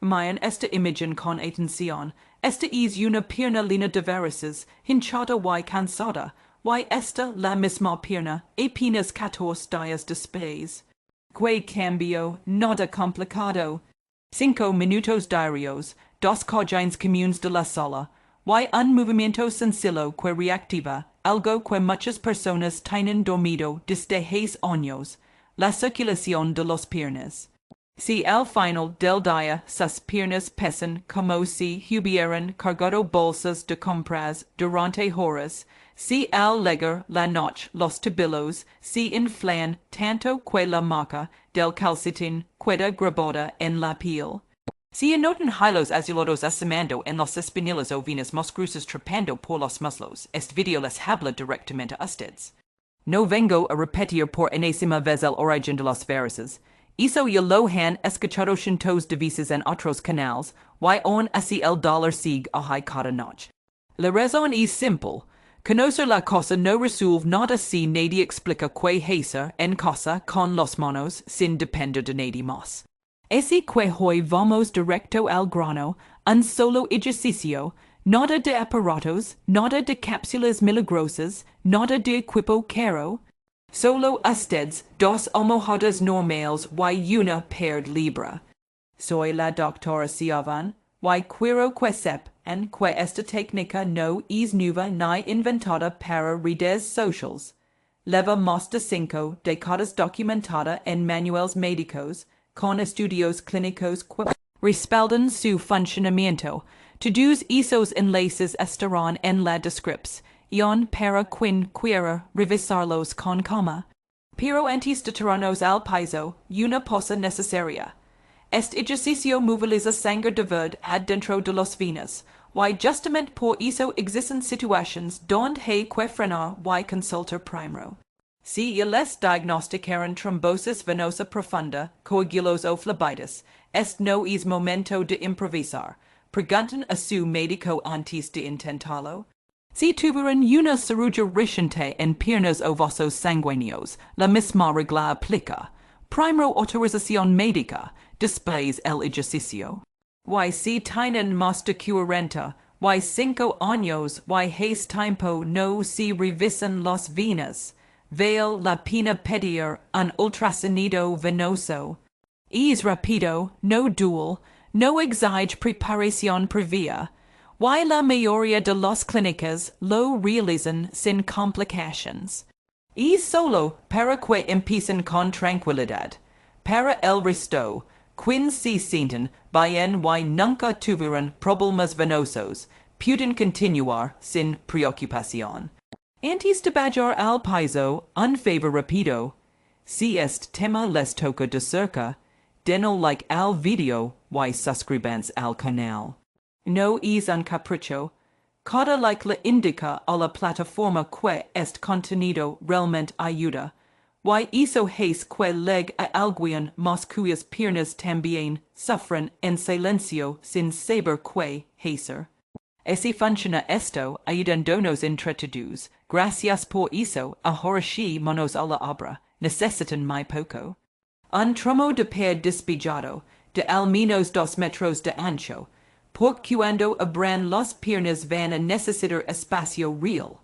Mayan esta imagen con atención, esta es una pierna lina de varices, hinchada y cansada, y esta la misma pierna, apenas 14 días después. Que cambio, nada complicado. 5 minutos diarios, 2 cojines comunes de la sola, y un movimiento sencillo que reactiva, algo que muchas personas tienen dormido desde 6 años, la circulación de los piernas. Si al final del día sus piernas pesan como si hubieran cargado bolsas de compras durante horas, si al llegar la noche los tobillos se inflan tanto que la marca del calcetín queda grabada en la piel. Si anotan hilos azulados asomando en las espinillas o venas más gruesas trepando por los muslos, este video les habla directamente a ustedes. No vengo a repetir por enésima vez el origen de las varices. Eso ya lo han escuchado cientos de veces en otros canales, y aún así el dolor sigue ahí cada noche. La razón es simple. Conocer la cosa no resuelve nada si nadie explica qué hacer en casa con los manos sin depender de nadie más. Así que hoy vamos directo al grano, un solo ejercicio, nada de aparatos, nada de cápsulas milagrosas, nada de equipo caro. Solo ustedes, 2 almohadas normales y una pared libre. Soy la doctora Siavan, y quiero que sepan que esta técnica no es nueva ni inventada para redes sociales. Lleva más de 5 décadas documentada en manuales médicos, con estudios clínicos que respaldan su funcionamiento. Todos esos enlaces estarán en la descripción para quien quiera revisarlos con calma. Pero antes de tirarnos al piso, una cosa necesaria. Este ejercicio moviliza sangre de verdad adentro de las venas, y justamente por eso existen situaciones donde hay que frenar y consultar primero. Si les diagnosticaron trombosis venosa profunda, coágulos o phlebitis, este no es momento de improvisar. Pregunten a su médico antes de intentarlo. Si tuvieron una cirugía reciente en piernas o vasos sanguíneos, la misma regla aplica. Primero autorización médica, después el ejercicio. Y si tienen más de 40, y 5 años, y hace tiempo no se revisan las venas, vale la pena pedir un ultrasonido venoso. Es rápido, no dual, no exige preparación previa, y la mayoría de las clínicas lo realizan sin complicaciones. Es solo para que empiecen con tranquilidad. Para el resto, quien se sienten bien y nunca tuvieron problemas venosos, pueden continuar sin preocupación. Antes de bajar al piso, un favor rápido. Si este tema les toca de cerca, denos like al video y suscríbanse al canal. No es un capricho. Cada like le indica a la plataforma que este contenido realmente ayuda. Y eso hace que llegue a alguien más cuyas piernas también sufren en silencio sin saber qué hacer. Así funciona esto ayudándonos entre todos. Gracias por eso, ahora sí manos a la obra. Necesitan muy poco. Un tramo de pared despejado, de al menos 2 metros de ancho, porque cuando abran las piernas van a necesitar espacio real.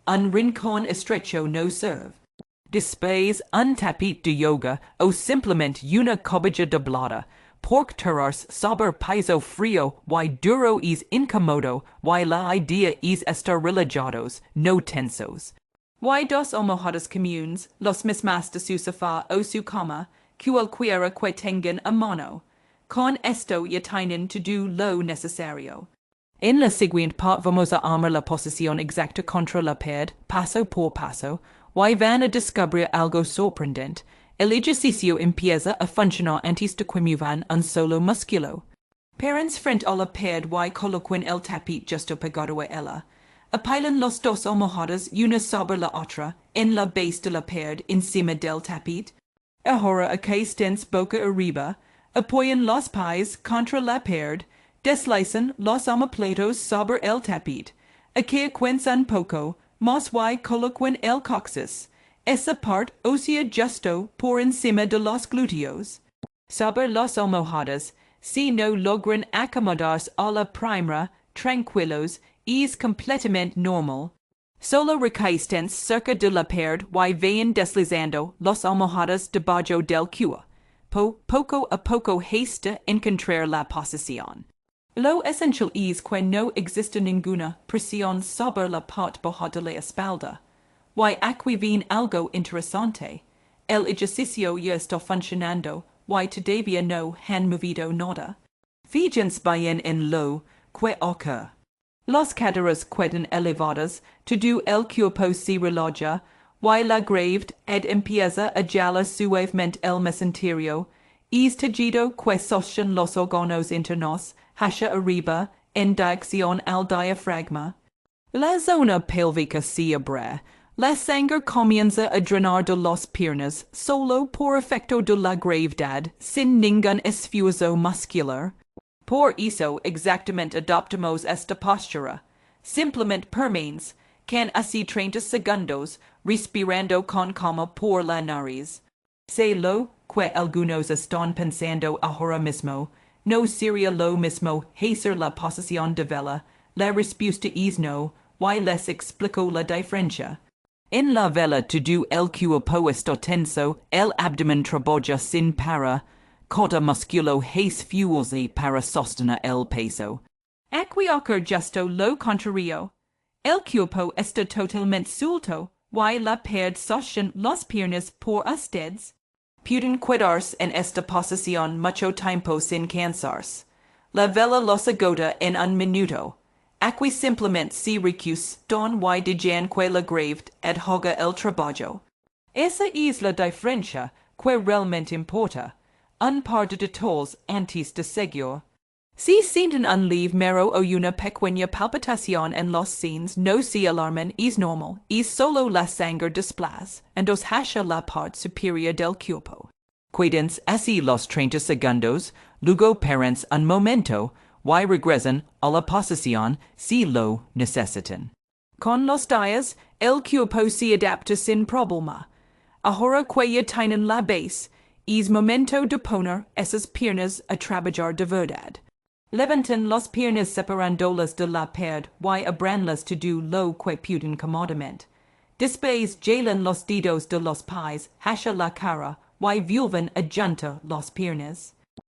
Un rincón estrecho no sirve. Después un tapete de yoga o simplemente una cobija doblada, porque tirarse sobre piso frío y duro es incómodo y la idea es estar relajados, no tensos. Y 2 almohadas comunes, las mismas de su sofá o su cama, cualquiera que tengan a mano. Con esto ya tienen todo lo necesario. En la siguiente parte vamos a armar la posición exacta contra la pared, paso por paso, y van a descubrir algo sorprendente. El ejercicio empieza a funcionar antes de que muevan un solo músculo. Parents frente a la pared y coloquen el tapete justo pegado a ella. Apilan las 2 almohadas una sobre la otra en la base de la pared encima del tapete. Ahora que estén boca arriba, apoyan los pies contra la pared, deslizan los omoplatos sobre el tapete. Aquí un poco, más y coloquen el coxis, esa parte ósea justo por encima de los glúteos. Sobre las almohadas, si no logran accommodarse a la primera, tranquilos, es completamente normal. Solo recaistens cerca de la pared y vayan deslizando los almohadas debajo del cua. Poco a poco hasta encontrar la posición. Lo esencial es que no existe ninguna presión sobre la parte baja de la espalda. Y aquí viene algo interesante. El ejercicio ya está funcionando, y todavía no han movido nada. Fíjense bien en lo que ocurre. Las caderas quedan elevadas, todo el cuerpo se relaja, y la gravedad empieza a jalar suavemente el mesenterio, es tejido que sostiene los órganos internos hacia arriba en dirección al diafragma. La zona pélvica se abre. La sangre comienza a drenar de las piernas solo por efecto de la gravedad, sin ningún esfuerzo muscular. Por eso exactamente adoptamos esta postura. Simplemente permanecer, can así 30 segundos, respirando con calma por la nariz. Sé lo que algunos están pensando ahora mismo. No sería lo mismo hacer la posición de vela. La respuesta es no, y les explico la diferencia. En la vela todo el cuerpo está tenso, el abdomen trabaja sin para, cada músculo es fuerza para sostener el peso. Aquí ocurre justo lo contrario. El cuerpo está totalmente suelto, y la pared sostiene las piernas por ustedes. Pueden quedarse en esta posición mucho tiempo sin cansarse. La vela los agota en un minuto. Aquí simplemente se recustan y dejan que la gravedad haga el trabajo. Esa es la diferencia que realmente importa. Un par de detalles antes de seguir. Si sienten un leve mero o una pequeña palpitación en los senos, no se alarmen, es normal, es solo la sangre desplaza, endos hacia la parte superior del cuerpo. Quédense así los 30 segundos, luego párense un momento, y regresen a la posición si lo necesitan. Con los días, el cuerpo se adapta sin problema. Ahora que ya tienen la base, es momento de poner esas piernas a trabajar de verdad. Levanten las piernas separándolas de la pared y abranlas todo lo que pueden cómodamente. Después jalen los dedos de los pies hacia la cara y vuelven a juntar las piernas.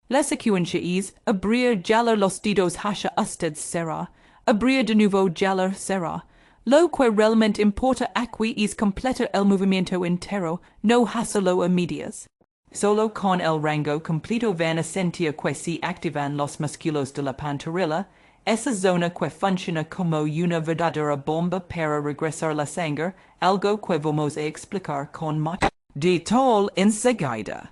La secuencia es abrir jalar los dedos hacia ustedes cerrar, abrir de nuevo jalar cerrar. Lo que realmente importa aquí es completar el movimiento entero, no hacerlo a medias. Solo con el rango completo van a sentir que se activan los músculos de la pantorrilla, esa zona que funciona como una verdadera bomba para regresar la sangre, algo que vamos a explicar con mucho detalle enseguida.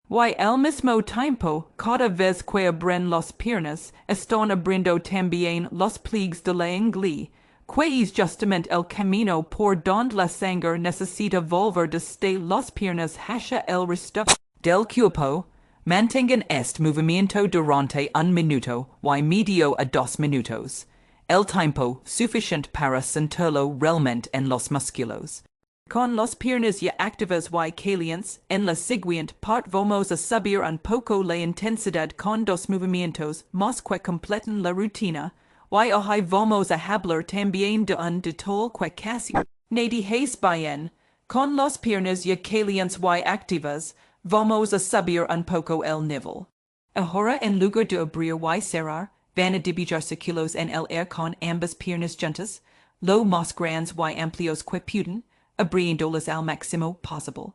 Y al mismo tiempo, cada vez que abren las piernas, están abriendo también los pliegues de la ingle, que es justamente el camino por donde la sangre necesita volver desde las piernas hacia el resto del cuerpo. Mantengan este movimiento durante un minuto y medio a 2 minutos, el tiempo suficiente para sentirlo realmente en los músculos. Con las piernas ya activas y calientes, en la siguiente parte vamos a subir un poco la intensidad con dos movimientos más que completen la rutina, y hoy vamos a hablar también de un detalle que casi nadie hace bien. Con las piernas ya calientes y activas, vamos a subir un poco el nivel. Ahora en lugar de abrir y cerrar, van a dividir círculos en el aire con ambas piernas juntas, lo más grandes y amplios que pueden, abriéndolas al máximo posible.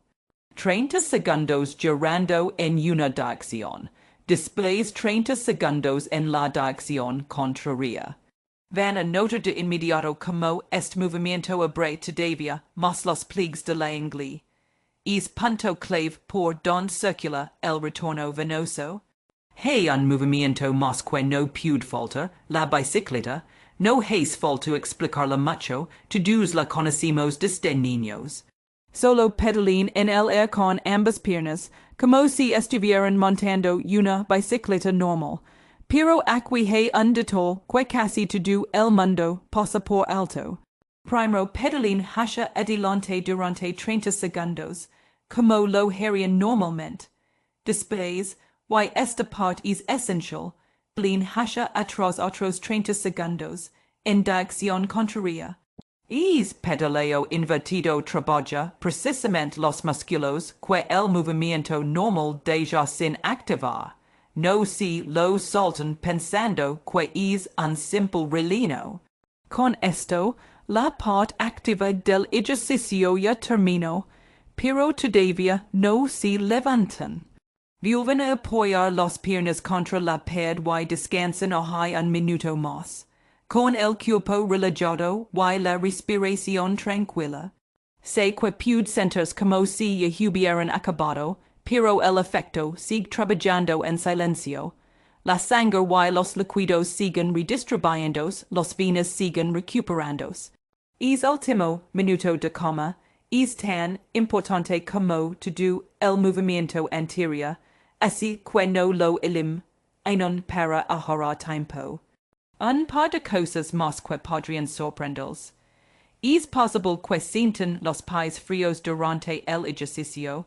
30 segundos girando en una dirección, después 30 segundos en la dirección contraria. Van a notar de inmediato como este movimiento abre todavía más los pliegues de la ingle. Es punto clave por donde circula el retorno venoso. Hay un movimiento más que no puede faltar, la bicicleta. No hace falta explicarla mucho, todos la conocemos desde niños. Solo pedalen en el aire con ambas piernas, como si estuvieran montando una bicicleta normal. Pero aquí hay un detalle que casi todo el mundo pasa por alto. Primero pedalen hacia adelante durante 30 segundos, como lo harían normalmente. Después, why esta part is essential, blin hasha atros otros 30 segundos, en dirección contraria. Es pedaleo invertido trabaja precisamente los músculos que el movimiento normal deja sin activar. No si lo saltan pensando que es un simple relino. Con esto, la parte activa del ejercicio ya terminó, pero todavía no se levantan. Vuelven a apoyar las piernas contra la pared y descansan hay un minuto más. Con el cuerpo relajado y la respiración tranquila. Se que puede sentirse como si ya hubieran acabado, pero el efecto sigue trabajando en silencio. La sangre y los líquidos siguen redistribuyéndose, las venas siguen recuperándose. Es último minuto de coma, es tan importante como todo el movimiento anterior, así que no lo eliminan para ahorrar tiempo. Un par de cosas más que podrían sorprenderlos. Es posible que sientan los pies fríos durante el ejercicio.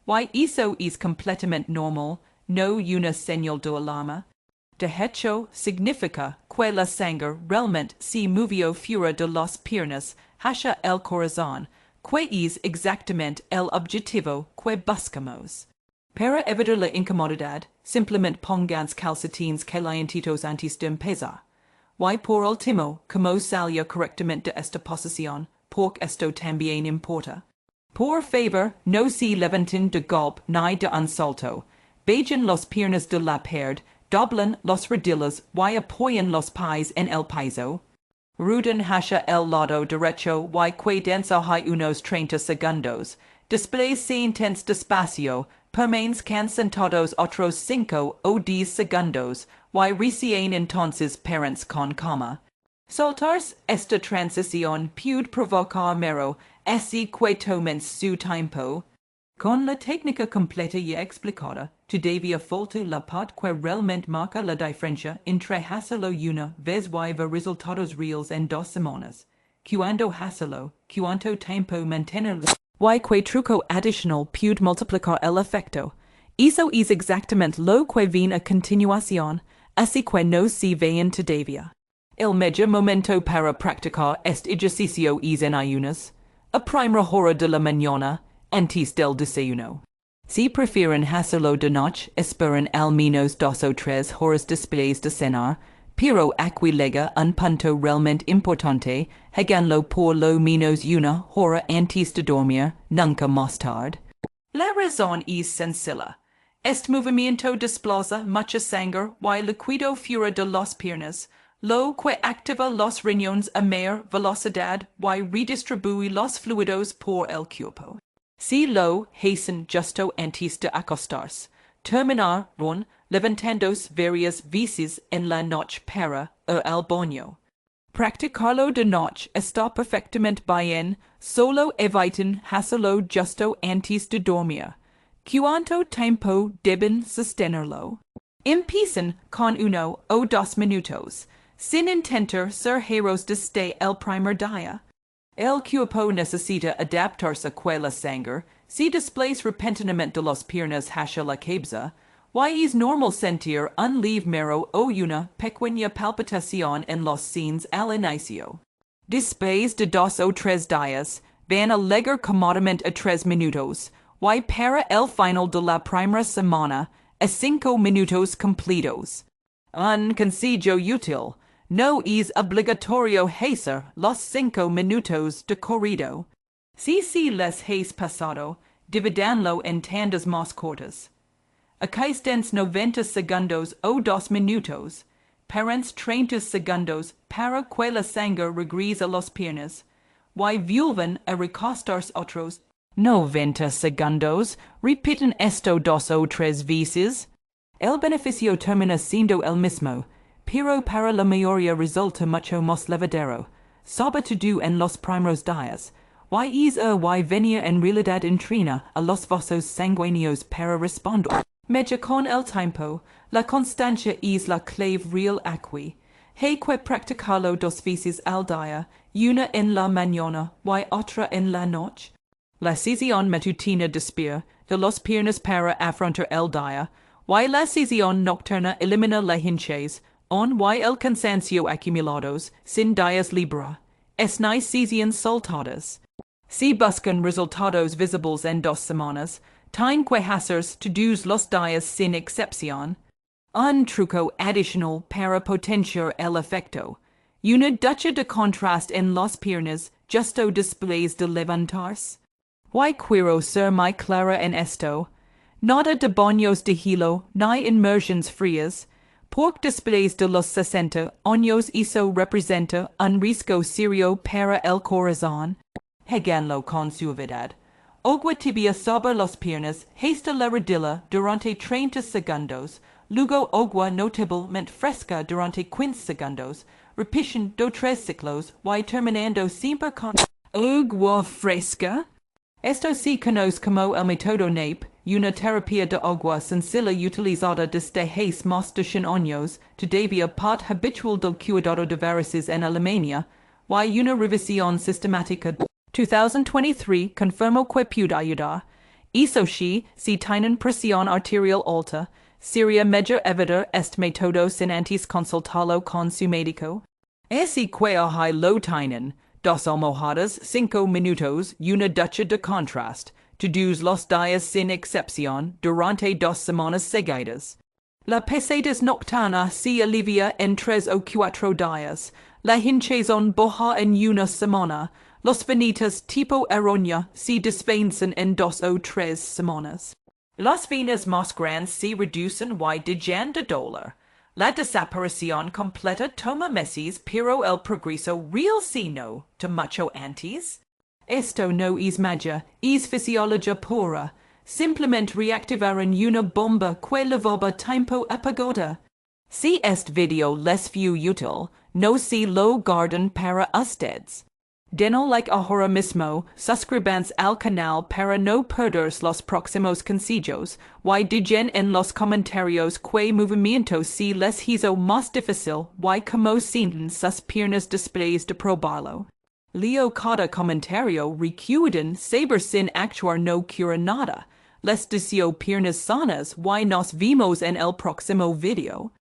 Y eso es completamente normal, no una señal de alarma. De hecho, significa que la sangre realmente se movió fuera de las piernas hacia el corazón, que es exactamente el objetivo que buscamos. Para evitar la incomodidad, simplemente pónganse calcetines calientitos antes de empezar. Y por último, como salga correctamente de esta posición, porque esto también importa. Por favor, no se levanten de golpe ni de un salto. Bejen las piernas de la pared, doblen los rodillas y apoyen los pies en el piso. Ruden hacia el lado derecho y quédense hay unos 30 segundos. Después se intense despacio, permanezcan sentados otros 5 o 10 segundos, y recién entonces parents con calma. Saltarse esta transición puede provocar mero, así que tomen su tiempo. Con la técnica completa y explicada, todavía falta la parte que realmente marca la diferencia entre hacerlo una vez y ver resultados reales en 2 semanas. Cuando hacerlo, cuánto tiempo mantenerlo, y que truco adicional puede multiplicar el efecto. Eso es exactamente lo que viene a continuación, así que no se vayan todavía. El mejor momento para practicar este ejercicio es en ayunas, a primera hora de la mañana, antes del desayuno. Si prefieren hacerlo de noche, esperen al menos 2 o 3 horas después de cenar, pero aquí llega un punto realmente importante, háganlo por lo menos 1 hora antes de dormir, nunca más tarde. La razón es sencilla. Este movimiento desplaza mucha sangre y líquido fuera de las piernas, lo que activa los riñones a mayor velocidad y redistribuye los fluidos por el cuerpo. Si lo hacen justo antes de acostarse, terminaron levantándose varias veces en la noche para ir al baño. Practicarlo de noche está perfectamente bien, solo eviten hacerlo justo antes de dormir. ¿Cuánto tiempo deben sostenerlo? Empiecen con 1 o 2 minutos, sin intentar ser héroes desde el primer día. El cuerpo necesita adaptarse a la sangre se desplaza repentinamente de las piernas hacia la cabeza, y es normal sentir un leve mero o una pequeña palpitación en los senos al inicio. Después de 2 o 3 días, van a llegar cómodamente a 3 minutos, y para el final de la primera semana, a 5 minutos completos. Un consejo útil. No es obligatorio hacer los 5 minutos de corrido. Si se les has pasado, dividanlo en tandas más cortas. Aquistens 90 segundos o 2 minutos. Parents 30 segundos para que la sangre regrese a las piernas. Y vuelven a recostarse otros 90 segundos. Repiten esto 2 o 3 veces. El beneficio termina siendo el mismo, pero para la mayoría resulta mucho más llevadero, sobre todo en los primeros días, y es y venir en realidad entrena a los vasos sanguíneos para responder. Media con el tiempo, la constancia es la clave real aquí. Hay que practicarlo 2 veces al día, una en la mañana y otra en la noche. La sesión matutina despierta de las piernas para afrontar el día, y la sesión nocturna elimina la hinches, on y el cansancio acumulados, sin dias libra, esnai sesian saltadas. Si buscan resultados visibles en 2 semanas, time que hacer to dos los dias sin excepción. Un truco adicional para potenciar el efecto. Una ducha de contrast en las piernas, justo después de levantarse. Y quiero ser muy clara en esto. Nada de baños de hilo, ni inmersions frías. Porque después de los 60 años eso representa un riesgo serio para el corazón. Háganlo con suavidad. Agua tibia sobre las piernas, hasta la rodilla durante 30 segundos. Luego agua notablemente fresca durante 15 segundos. Repetition de 3 ciclos, y terminando siempre con agua fresca. Esto se conoce como el método NAPE, una terapia de agua sencilla utilizada desde hace más de 100 años, todavía parte habitual del cuidado de varices en Alemania, y una revisión sistemática 2023 confirmó que puede ayudar. Eso sí, si tienen presión arterial alta, sería mejor evitar este método sin antes consultarlo con su médico. Así que hay lo tienen. 2 almohadas, 5 minutos, una ducha de contrast, todos los días sin excepción, durante 2 semanas seguidas. La pesadez nocturna se alivia en 3 o 4 días, la hinchazón baja en una semana, los venitas tipo aroña se desvanecen en 2 o 3 semanas. Las venas más grandes se reducen y dejan de doler. La desaparición completa toma meses, pero el progreso real sino de mucho antes. Esto no es magia, es fisiología pura. Simplemente reactivaron una bomba que levaba tiempo apagada. Si este video les fue útil, no se lo guardan para ustedes. Denos like ahora mismo, suscríbanse al canal para no perderse los próximos consejos, y digan en los comentarios qué movimiento se les hizo más difícil y cómo sienten sus piernas después de probarlo. Leo cada comentario recuerden saber sin actuar no cura nada. Les deseo piernas sanas y nos vemos en el próximo video.